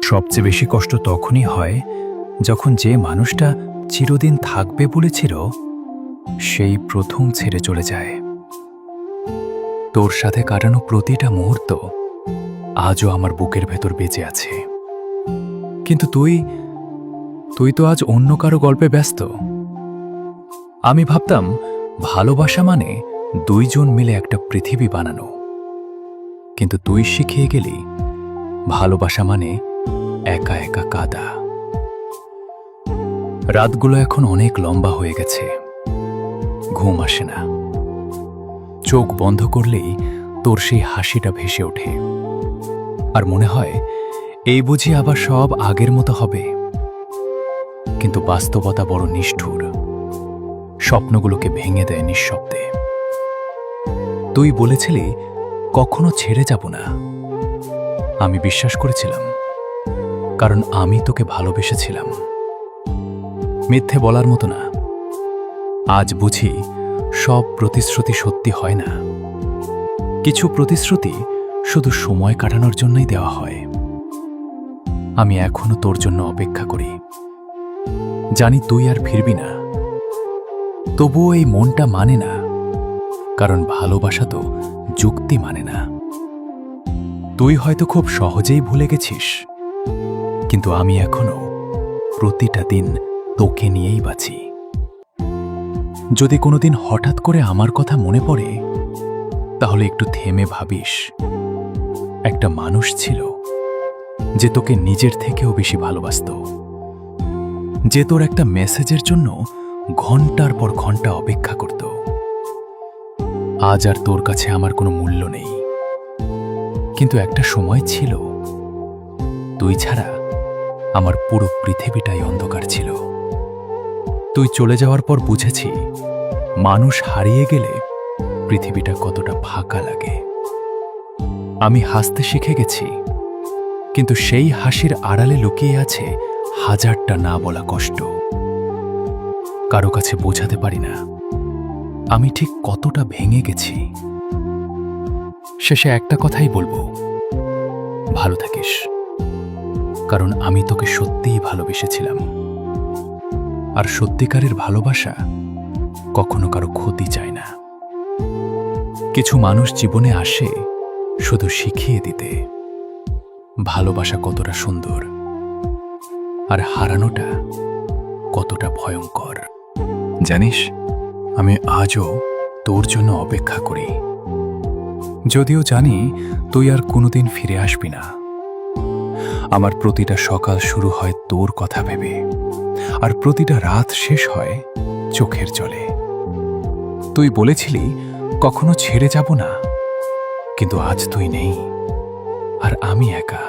সবচেয়ে বেশি কষ্ট তখনই হয় যখন যে মানুষটা চিরদিন থাকবে বলেছিল সেই প্রথম ছেড়ে চলে যায়। তোর সাথে কাটানো প্রতিটা মুহূর্ত আজও আমার বুকের ভেতর বেঁচে আছে। কিন্তু তুই তো আজ অন্য কারো গল্পে ব্যস্ত। আমি ভাবতাম ভালোবাসা মানে দুইজন মিলে একটা পৃথিবী বানানো, কিন্তু তুই শিখিয়ে গেলি ভালোবাসা মানে একা একা কাঁদা। রাতগুলো এখন অনেক লম্বা হয়ে গেছে, ঘুম আসে না। চোখ বন্ধ করলেই তোর সেই হাসিটা ভেসে ওঠে, আর মনে হয় এই বুঝি আবার সব আগের মতো হবে। কিন্তু বাস্তবতা বড় নিষ্ঠুর, স্বপ্নগুলোকে ভেঙে দেয় নিঃশব্দে। তুই বলেছিলি কখনো ছেড়ে যাব না। আমি বিশ্বাস করেছিলাম, কারণ আমি তোকে ভালোবেসেছিলাম। মিথ্যে বলার মতো না। আজ বুঝি সব প্রতিশ্রুতি সত্যি হয় না। কিছু প্রতিশ্রুতি শুধু সময় কাটানোর জন্যই দেওয়া হয়। আমি এখনো তোর জন্য অপেক্ষা করি। জানি তুই আর ফিরবি না, তবুও এই মনটা মানে না, কারণ ভালোবাসা তো যুক্তি মানে না। তুই হয়তো খুব সহজেই ভুলে গেছিস, কিন্তু আমি এখনো প্রতিটা দিন তোকে নিয়েই বাঁচি। যদি কোনোদিন হঠাৎ করে আমার কথা মনে পড়ে, তাহলে একটু থেমে ভাবিস, একটা মানুষ ছিল যে তোকে নিজের থেকেও বেশি ভালোবাসত, যে তোর একটা মেসেজের জন্য ঘন্টার পর ঘন্টা অপেক্ষা করত। আজ আর তোর কাছে আমার কোনো মূল্য নেই, কিন্তু একটা সময় ছিল তুই ছাড়া আমার পুরো পৃথিবীটাই অন্ধকার ছিল। তুই চলে যাওয়ার পর বুঝেছি মানুষ হারিয়ে গেলে পৃথিবীটা কতটা ফাঁকা লাগে। আমি হাসতে শিখে গেছি, কিন্তু সেই হাসির আড়ালে লুকিয়ে আছে হাজারটা না বলা কষ্ট। কারো কাছে বোঝাতে পারি না আমি ঠিক কতটা ভেঙে গেছি। শেষে একটা কথাই বলবো, ভালো থাকিস, কারণ আমি তোকে সত্যিই ভালোবেসেছিলাম। আর সত্যিকারের ভালোবাসা কখনো কারো ক্ষতি চায় না। কিছু মানুষ জীবনে আসে শুধু শিখিয়ে দিতে ভালোবাসা কতটা সুন্দর, আর হারানোটা কতটা ভয়ঙ্কর। জানিস, আমি আজও তোর জন্য অপেক্ষা করি, যদিও জানি তুই আর কোনোদিন ফিরে আসবি না। আমার প্রতিটা সকাল শুরু হয় তোর কথা ভেবে, আর প্রতিটা রাত শেষ হয় চোখের জলে। তুই বলেছিলি কখনো ছেড়ে যাব না, কিন্তু আজ তুই নেই, আর আমি একা।